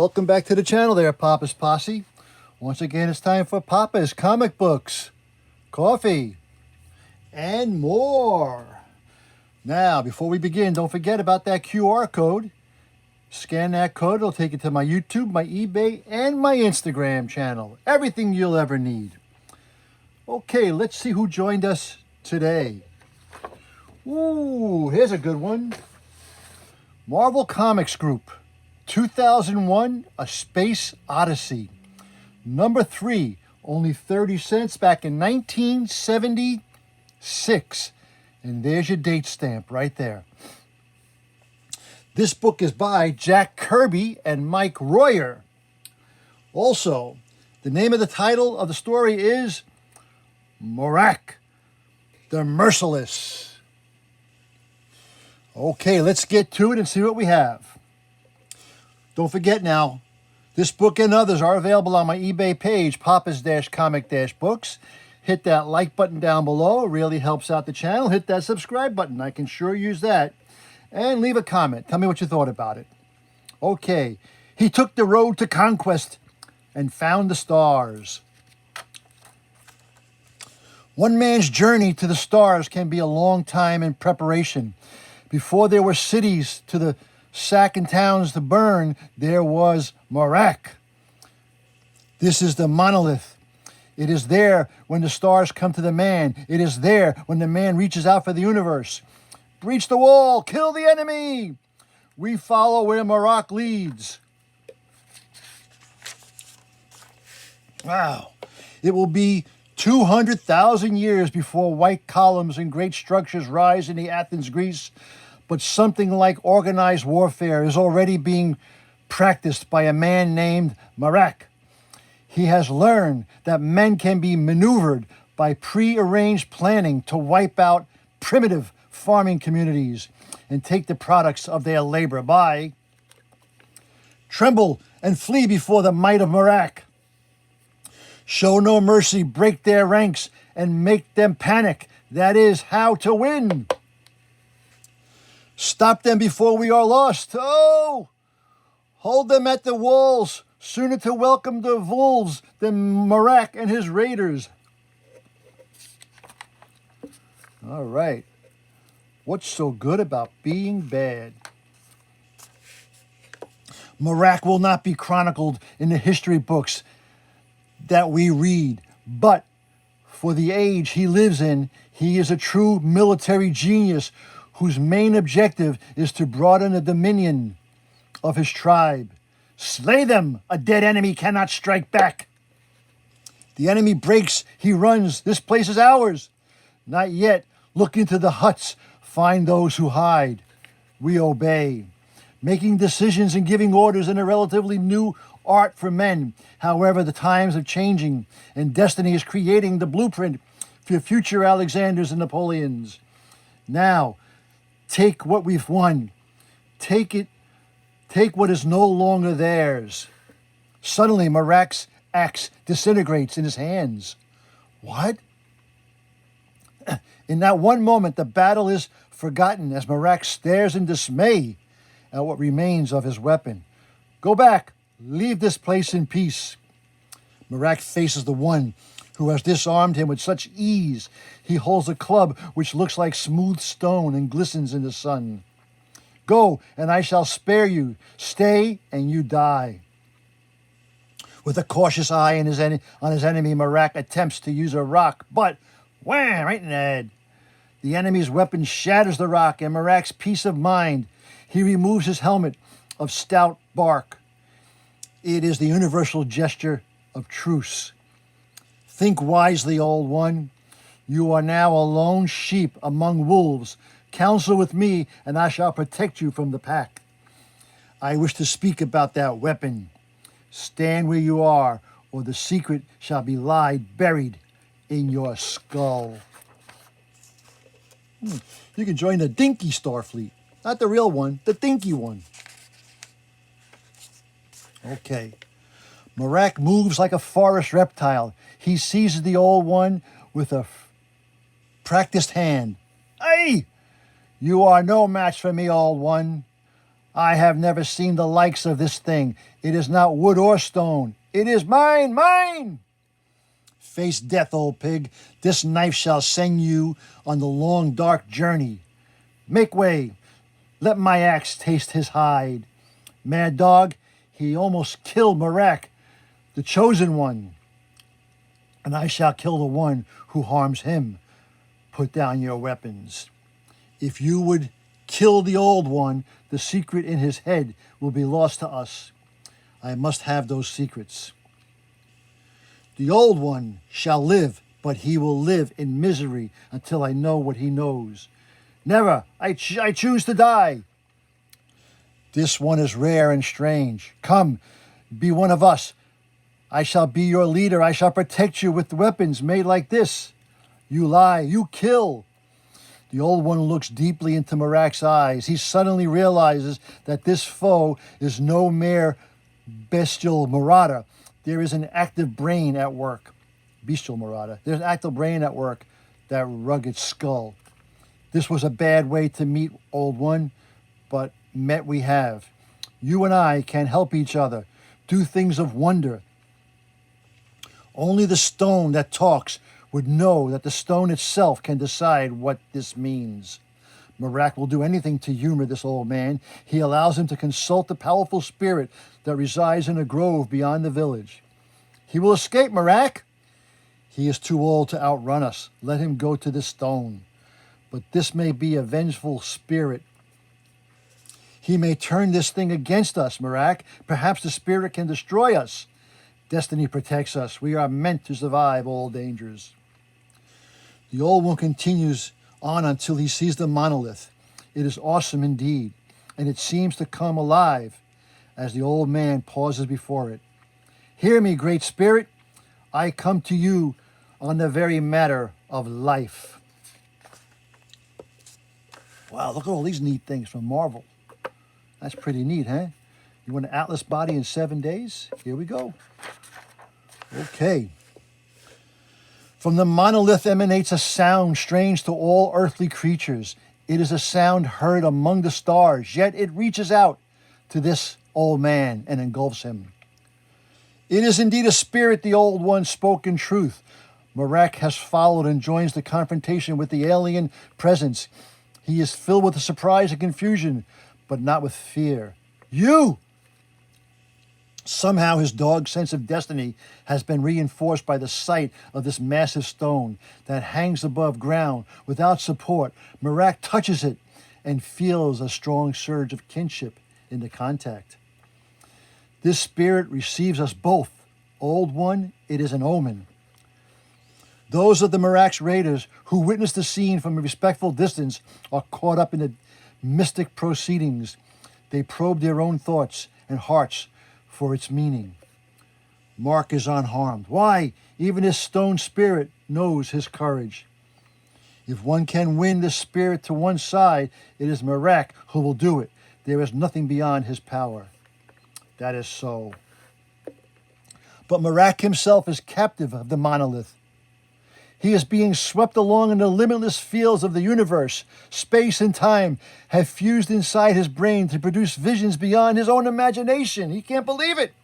Welcome back to the channel there, Papa's Posse. Once again, it's time for Papa's comic books, coffee, and more. Now, before we begin, don't forget about that QR code. Scan that code, it'll take you to my YouTube, my eBay, and my Instagram channel. Everything you'll ever need. Okay, let's see who joined us today. Ooh, here's a good one. Marvel Comics Group, 2001, A Space Odyssey. Number 3, only 30 cents back in 1976. And there's your date stamp right there. This book is by Jack Kirby and Mike Royer. Also, the name of the title of the story is MARAK, the Merciless. Okay, let's get to it and see what we have. Don't forget now, this book and others are available on my eBay page, Papa's-Comic-Books. Hit that like button down below. It really helps out the channel. Hit that subscribe button. I can sure use that. And leave a comment. Tell me what you thought about it. Okay. He took the road to conquest and found the stars. One man's journey to the stars can be a long time in preparation. Before there were cities to the sack and towns to burn, there was MARAK. This is the monolith. It is there when the stars come to the man. It is there when the man reaches out for the universe. Breach the wall, kill the enemy. We follow where MARAK leads. Wow. It will be 200,000 years before white columns and great structures rise in the Athens, Greece. But something like organized warfare is already being practiced by a man named MARAK. He has learned that men can be maneuvered by pre-arranged planning to wipe out primitive farming communities and take the products of their labor by. Tremble and flee before the might of MARAK. Show no mercy, break their ranks, and make them panic. That is how to win. Stop them before we are lost. Oh! Hold them at the walls, sooner to welcome the wolves than MARAK and his raiders. All right. What's so good about being bad? MARAK will not be chronicled in the history books that we read, but for the age he lives in, he is a true military genius whose main objective is to broaden the dominion of his tribe. Slay them! A dead enemy cannot strike back. The enemy breaks, he runs. This place is ours. Not yet. Look into the huts. Find those who hide. We obey. Making decisions and giving orders in a relatively new art for men. However, the times are changing, and destiny is creating the blueprint for future Alexanders and Napoleons. Now, take what we've won. Take it. Take what is no longer theirs. Suddenly, MARAK's axe disintegrates in his hands. What? In that one moment, the battle is forgotten as MARAK stares in dismay at what remains of his weapon. Go back. Leave this place in peace. MARAK faces the one who has disarmed him with such ease. He holds a club which looks like smooth stone and glistens in the sun. Go, and I shall spare you. Stay, and you die. With a cautious eye on his enemy, MARAK attempts to use a rock, but wham, right in the head. The enemy's weapon shatters the rock, and MARAK's peace of mind. He removes his helmet of stout bark. It is the universal gesture of truce. Think wisely, old one. You are now a lone sheep among wolves. Counsel with me, and I shall protect you from the pack. I wish to speak about that weapon. Stand where you are, or the secret shall be lie buried in your skull. You can join the Dinky Starfleet. Not the real one, the Dinky one. Okay. MARAK moves like a forest reptile. He seizes the old one with a practiced hand. Hey! You are no match for me, old one. I have never seen the likes of this thing. It is not wood or stone. It is mine, mine! Face death, old pig. This knife shall send you on the long, dark journey. Make way. Let my axe taste his hide. Mad dog, he almost killed MARAK, the chosen one. And I shall kill the one who harms him. Put down your weapons. If you would kill the old one, the secret in his head will be lost to us. I must have those secrets. The old one shall live, but he will live in misery until I know what he knows. Never, I choose to die. This one is rare and strange. Come, be one of us. I shall be your leader. I shall protect you with weapons made like this. You lie, you kill. The old one looks deeply into MARAK's eyes. He suddenly realizes that this foe is no mere bestial marauder. There is an active brain at work. Bestial marauder. There's an active brain at work, that rugged skull. This was a bad way to meet, old one, but met we have. You and I can help each other, do things of wonder. Only the stone that talks would know that the stone itself can decide what this means. MARAK will do anything to humor this old man. He allows him to consult the powerful spirit that resides in a grove beyond the village. He will escape, MARAK. He is too old to outrun us. Let him go to the stone. But this may be a vengeful spirit. He may turn this thing against us, MARAK. Perhaps the spirit can destroy us. Destiny protects us. We are meant to survive all dangers. The old one continues on until he sees the monolith. It is awesome indeed, and it seems to come alive as the old man pauses before it. Hear me, great spirit. I come to you on the very matter of life. Wow, look at all these neat things from Marvel. That's pretty neat, huh? You want an Atlas body in 7 days? Here we go. Okay. From the monolith emanates a sound strange to all earthly creatures. It is a sound heard among the stars, yet it reaches out to this old man and engulfs him. It is indeed a spirit, the old one spoke in truth. MARAK has followed and joins the confrontation with the alien presence. He is filled with surprise and confusion, but not with fear. You! Somehow his dog's sense of destiny has been reinforced by the sight of this massive stone that hangs above ground without support. MARAK touches it and feels a strong surge of kinship in the contact. This spirit receives us both. Old one, it is an omen. Those of the MARAK's raiders who witness the scene from a respectful distance are caught up in the mystic proceedings. They probe their own thoughts and hearts for its meaning. Mark is unharmed. Why? Even his stone spirit knows his courage. If one can win this spirit to one side, it is MARAK who will do it. There is nothing beyond his power. That is so. But MARAK himself is captive of the monolith. He is being swept along in the limitless fields of the universe. Space and time have fused inside his brain to produce visions beyond his own imagination. He can't believe it.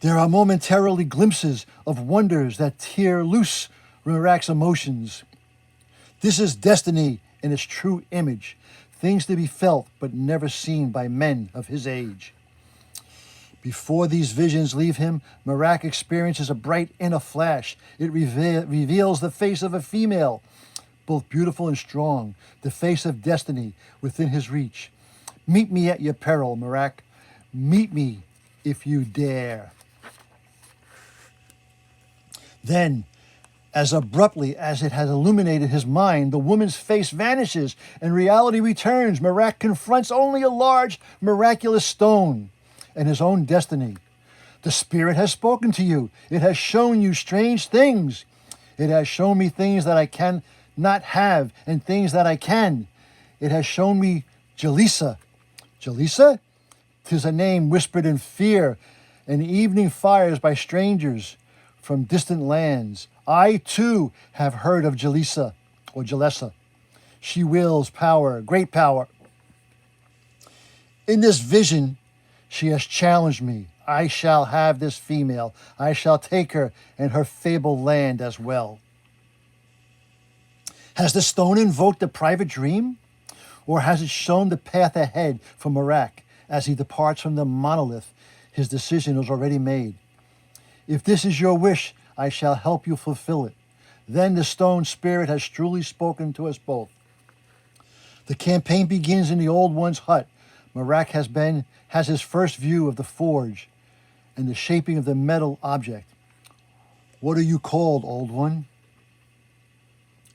There are momentarily glimpses of wonders that tear loose MARAK's emotions. This is destiny in its true image, things to be felt but never seen by men of his age. Before these visions leave him, MARAK experiences a bright inner flash. It reveals the face of a female, both beautiful and strong, the face of destiny within his reach. Meet me at your peril, MARAK. Meet me if you dare. Then, as abruptly as it has illuminated his mind, the woman's face vanishes and reality returns. MARAK confronts only a large, miraculous stone and his own destiny. The spirit has spoken to you. It has shown you strange things. It has shown me things that I can not have and things that I can. It has shown me Jalisa. Jalisa? 'Tis a name whispered in fear and evening fires by strangers from distant lands. I too have heard of Jalisa or Jalessa. She wields power, great power. In this vision, she has challenged me. I shall have this female. I shall take her and her fabled land as well. Has the stone invoked a private dream? Or has it shown the path ahead for MARAK as he departs from the monolith? His decision is already made. If this is your wish, I shall help you fulfill it. Then the stone spirit has truly spoken to us both. The campaign begins in the Old One's hut. MARAK has his first view of the forge and the shaping of the metal object. What are you called, Old One?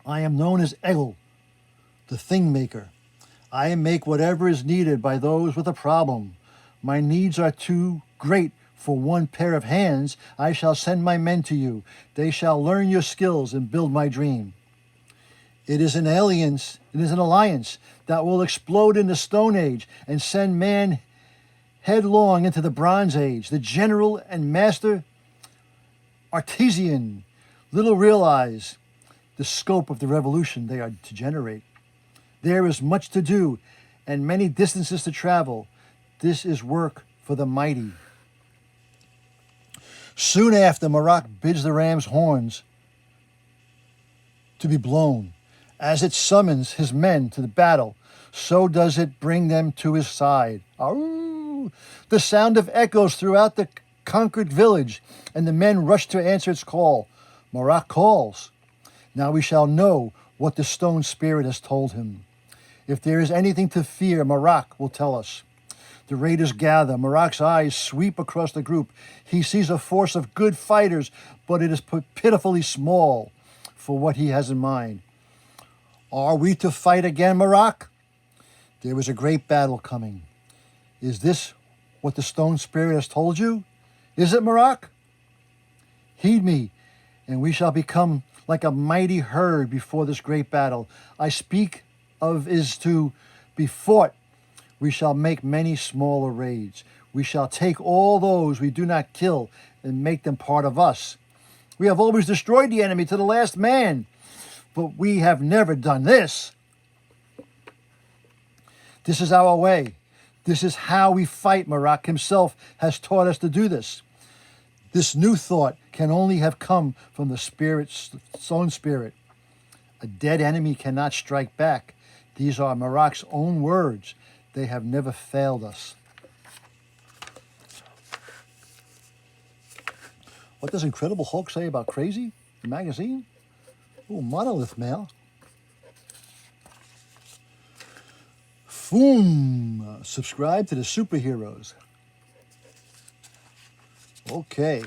I am known as Egil, the Thing Maker. I make whatever is needed by those with a problem. My needs are too great for one pair of hands. I shall send my men to you. They shall learn your skills and build my dream. It is an alliance that will explode in the Stone Age and send man headlong into the Bronze Age. The general and master artisan little realize the scope of the revolution they are to generate. There is much to do and many distances to travel. This is work for the mighty. Soon after, MARAK bids the ram's horns to be blown. As it summons his men to the battle, so does it bring them to his side. Aroo! The sound of echoes throughout the conquered village, and the men rush to answer its call. MARAK calls. Now we shall know what the stone spirit has told him. If there is anything to fear, MARAK will tell us. The raiders gather. MARAK's eyes sweep across the group. He sees a force of good fighters, but it is pitifully small for what he has in mind. Are we to fight again, MARAK? There is a great battle coming. Is this what the stone spirit has told you? Is it, MARAK? Heed me, and we shall become like a mighty herd before this great battle. I speak of is to be fought. We shall make many smaller raids. We shall take all those we do not kill and make them part of us. We have always destroyed the enemy to the last man, but we have never done this. This is our way. This is how we fight. MARAK himself has taught us to do this. This new thought can only have come from the spirit's own spirit. A dead enemy cannot strike back. These are MARAK's own words. They have never failed us. What does Incredible Hulk say about Crazy, the magazine? Oh, Monolith Mail. Boom! Subscribe to the superheroes. Okay.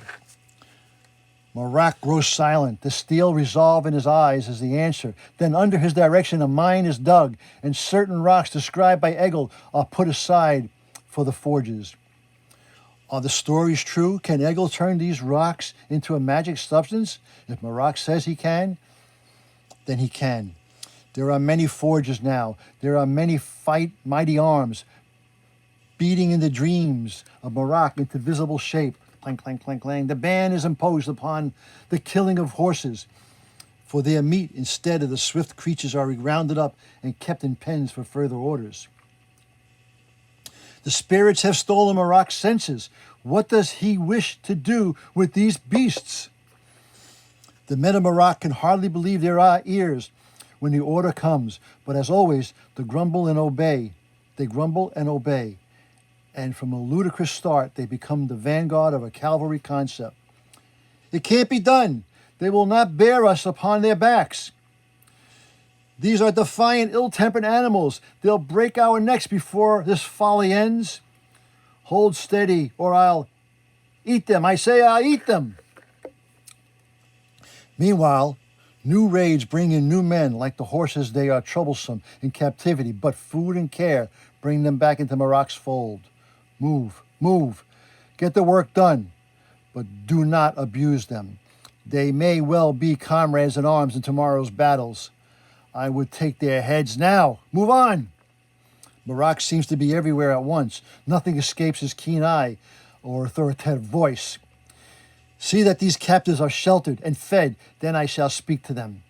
MARAK grows silent. The steel resolve in his eyes is the answer. Then under his direction a mine is dug, and certain rocks described by Egil are put aside for the forges. Are the stories true? Can Egil turn these rocks into a magic substance? If MARAK says he can, then he can. There are many forges now. There are many mighty arms beating in the dreams of MARAK into visible shape. Clang, clang, clang, clang. The ban is imposed upon the killing of horses for their meat. Instead of the swift creatures are rounded up and kept in pens for further orders. The spirits have stolen MARAK's senses. What does he wish to do with these beasts? The men of MARAK can hardly believe their ears when the order comes, but as always, they grumble and obey. And from a ludicrous start, they become the vanguard of a cavalry concept. It can't be done. They will not bear us upon their backs. These are defiant, ill-tempered animals. They'll break our necks before this folly ends. Hold steady, or I'll eat them. I say I'll eat them. Meanwhile, new raids bring in new men. Like the horses, they are troublesome in captivity, but food and care bring them back into MARAK's fold. Move, move. Get the work done, but do not abuse them. They may well be comrades in arms in tomorrow's battles. I would take their heads now. Move on. MARAK seems to be everywhere at once. Nothing escapes his keen eye or authoritative voice. See that these captives are sheltered and fed, then I shall speak to them.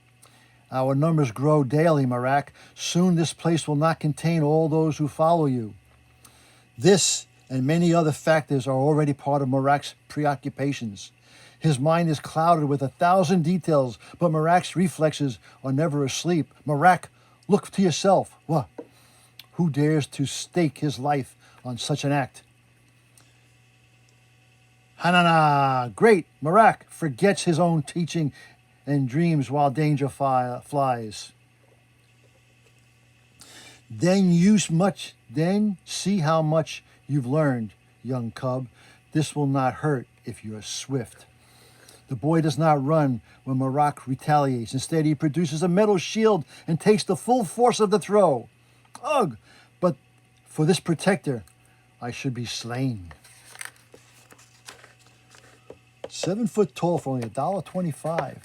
Our numbers grow daily, MARAK. Soon this place will not contain all those who follow you. This and many other factors are already part of MARAK's preoccupations. His mind is clouded with 1,000 details, but MARAK's reflexes are never asleep. MARAK, look to yourself. What? Who dares to stake his life on such an act? Hanana, great. MARAK forgets his own teaching and dreams while danger flies. Then see how much you've learned, young cub. This will not hurt if you are swift. The boy does not run when MARAK retaliates. Instead, he produces a metal shield and takes the full force of the throw. Ugh! But for this protector, I should be slain. 7 foot tall for only $1.25.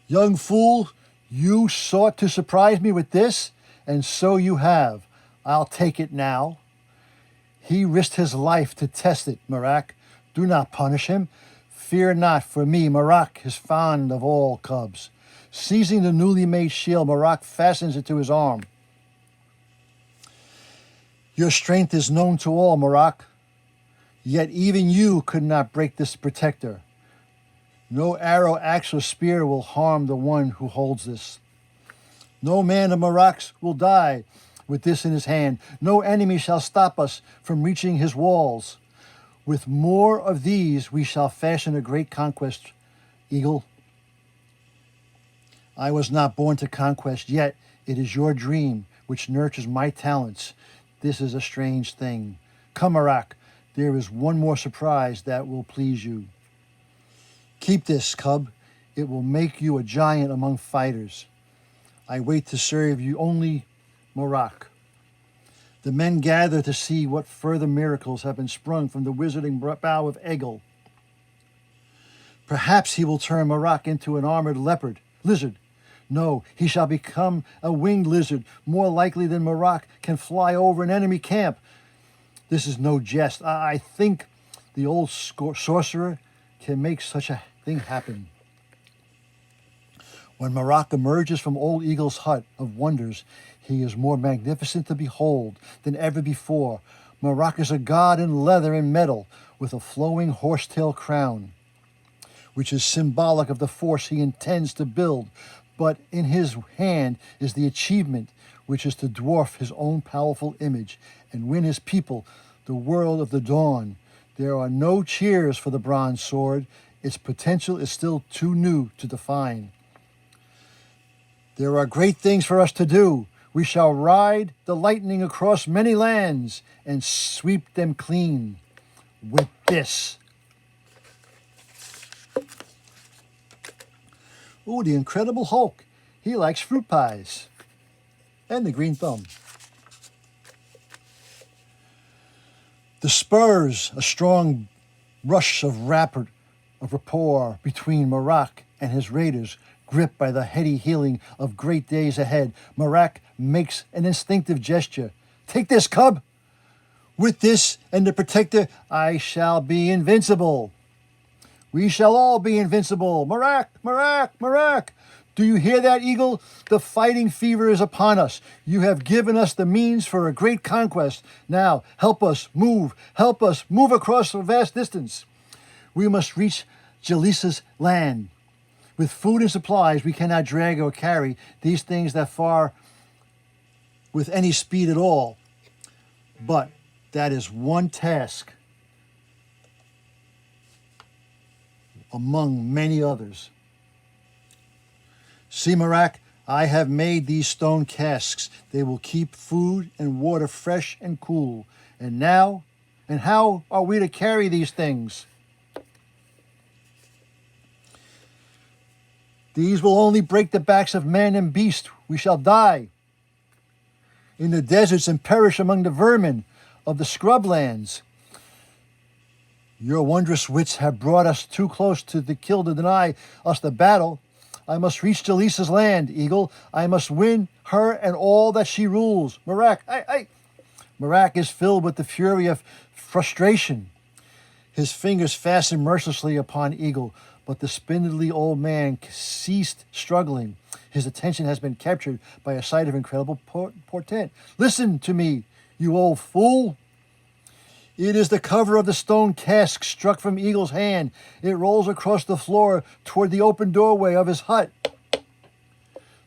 Young fool, you sought to surprise me with this, and so you have. I'll take it now. He risked his life to test it, MARAK. Do not punish him. Fear not, for me, MARAK is fond of all cubs. Seizing the newly made shield, MARAK fastens it to his arm. Your strength is known to all, MARAK. Yet even you could not break this protector. No arrow, axe, or spear will harm the one who holds this. No man of MARAK's will die with this in his hand. No enemy shall stop us from reaching his walls. With more of these we shall fashion a great conquest, eagle. I was not born to conquest, yet it is your dream which nurtures my talents. This is a strange thing. Come, MARAK, there is one more surprise that will please you. Keep this, cub. It will make you a giant among fighters. I wait to serve you only, MARAK. The men gather to see what further miracles have been sprung from the wizarding bow of Egil. Perhaps he will turn MARAK into an armored lizard. No, he shall become a winged lizard. More likely than MARAK can fly over an enemy camp. This is no jest. I think the old sorcerer can make such a thing happen. When MARAK emerges from old Eagle's hut of wonders, he is more magnificent to behold than ever before. MARAK is a god in leather and metal with a flowing horsetail crown, which is symbolic of the force he intends to build. But in his hand is the achievement, which is to dwarf his own powerful image and win his people the world of the dawn. There are no cheers for the bronze sword. Its potential is still too new to define. There are great things for us to do. We shall ride the lightning across many lands and sweep them clean with this. Ooh, the Incredible Hulk. He likes fruit pies. And the green thumb. The spurs, a strong rush of rapport between MARAK and his raiders, gripped by the heady healing of great days ahead. MARAK makes an instinctive gesture. Take this, cub. With this and the protector, I shall be invincible. We shall all be invincible. MARAK, MARAK, MARAK. Do you hear that, Eagle? The fighting fever is upon us. You have given us the means for a great conquest. Now, help us move across a vast distance. We must reach Jaleesa's land. With food and supplies, we cannot drag or carry these things that far with any speed at all. But that is one task among many others. See, MARAK, I have made these stone casks. They will keep food and water fresh and cool. And how are we to carry these things? These will only break the backs of man and beast. We shall die in the deserts and perish among the vermin of the scrublands. Your wondrous wits have brought us too close to the kill to deny us the battle. I must reach Jaleesa's land, Eagle. I must win her and all that she rules. MARAK, MARAK is filled with the fury of frustration. His fingers fastened mercilessly upon Eagle, but the spindly old man ceased struggling. His attention has been captured by a sight of incredible portent. Listen to me, you old fool. It is the cover of the stone cask struck from Eagle's hand. It rolls across the floor toward the open doorway of his hut.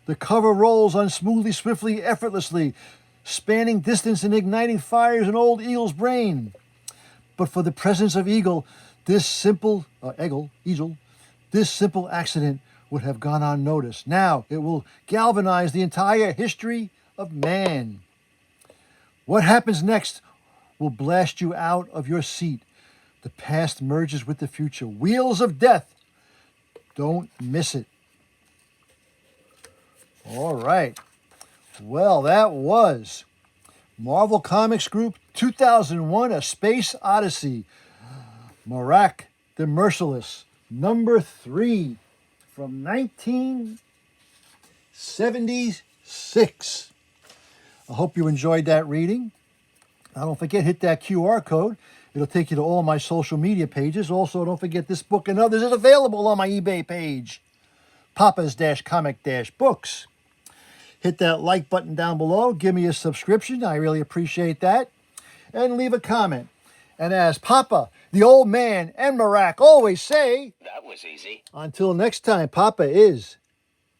The cover rolls unsmoothly, swiftly, effortlessly, spanning distance and igniting fires in old Eagle's brain. But for the presence of Eagle, this simple accident would have gone unnoticed. Now it will galvanize the entire history of man. What happens next will blast you out of your seat. The past merges with the future. Wheels of death. Don't miss it. All right. Well, that was Marvel Comics Group 2001, A Space Odyssey. MARAK the Merciless, number 3 from 1976. I hope you enjoyed that reading. Now, don't forget, hit that QR code. It'll take you to all my social media pages. Also, don't forget this book and others is available on my eBay page, Papa's-Comic-Books. Hit that like button down below. Give me a subscription. I really appreciate that. And leave a comment. And as Papa, the old man, and MARAK always say, that was easy. Until next time, Papa is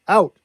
out.